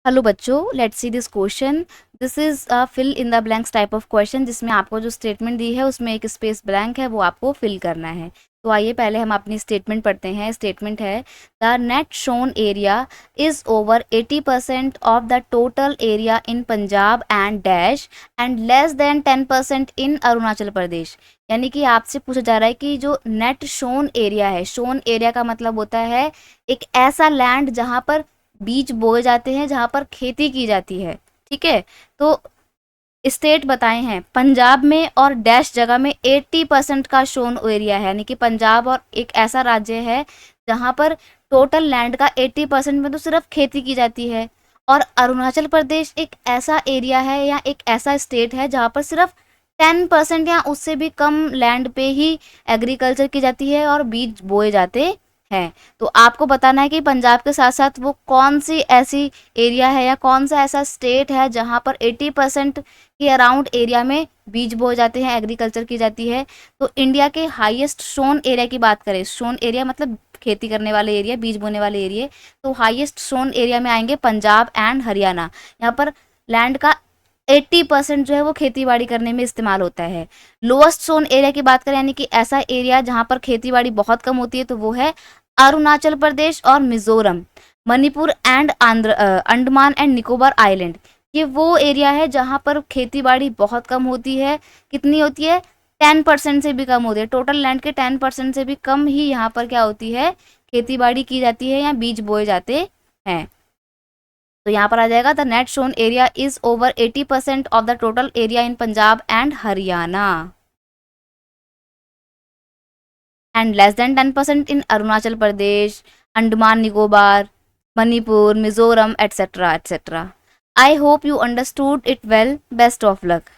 Hello बच्चों, let's see this question. This is a fill in the blanks type of question, जिसमें आपको जो statement दी है उसमें एक स्पेस ब्लैंक है, वो आपको फिल करना है। तो आइए पहले हम अपनी स्टेटमेंट पढ़ते हैं। स्टेटमेंट है the net shown area is over 80% of the total area in Punjab and dash and less than 10% इन अरुणाचल प्रदेश। यानी कि आपसे पूछा जा रहा है कि जो नेट शोन एरिया है, शोन एरिया का मतलब होता है एक ऐसा लैंड जहाँ पर बीज बोए जाते हैं, जहां पर खेती की जाती है। ठीक है, तो स्टेट बताए हैं पंजाब में और डैश जगह में 80% का शोन एरिया है, यानी कि पंजाब और एक ऐसा राज्य है जहां पर टोटल लैंड का 80% में तो सिर्फ खेती की जाती है। और अरुणाचल प्रदेश एक ऐसा एरिया है या एक ऐसा स्टेट है जहां पर सिर्फ 10% या उससे भी कम लैंड पे ही एग्रीकल्चर की जाती है और बीज बोए जाते हैं। तो आपको बताना है कि पंजाब के साथ साथ वो कौन सी ऐसी एरिया है या कौन सा ऐसा स्टेट है जहां पर 80% के अराउंड एरिया में बीज बोए जाते हैं, एग्रीकल्चर की जाती है। तो इंडिया के हाईएस्ट शोन एरिया की बात करें, शोन एरिया मतलब खेती करने वाले एरिया, बीज बोने वाले एरिया, तो हाईएस्ट शोन एरिया में आएंगे पंजाब एंड हरियाणा। यहाँ पर लैंड का 80% जो है वो खेती बाड़ी करने में इस्तेमाल होता है। लोएस्ट सोन एरिया की बात करें, यानी कि ऐसा एरिया जहां पर खेती बाड़ी बहुत कम होती है, तो वो है अरुणाचल प्रदेश और Mizoram, Manipur and Andhra, Andaman and Nicobar island. ये वो एरिया है जहां पर खेती बाड़ी बहुत कम होती है। कितनी होती है? 10% से भी कम होती है। टोटल लैंड के 10% से भी कम ही यहाँ पर क्या होती है, खेती बाड़ी की जाती है या बीज बोए जाते हैं। तो यहाँ पर आ जाएगा the net shown area is over 80% of the total area in Punjab and Haryana and less than 10% in Arunachal Pradesh, Andaman Nicobar, Manipur, Mizoram, etcetera etcetera. I hope you understood it well. Best of luck.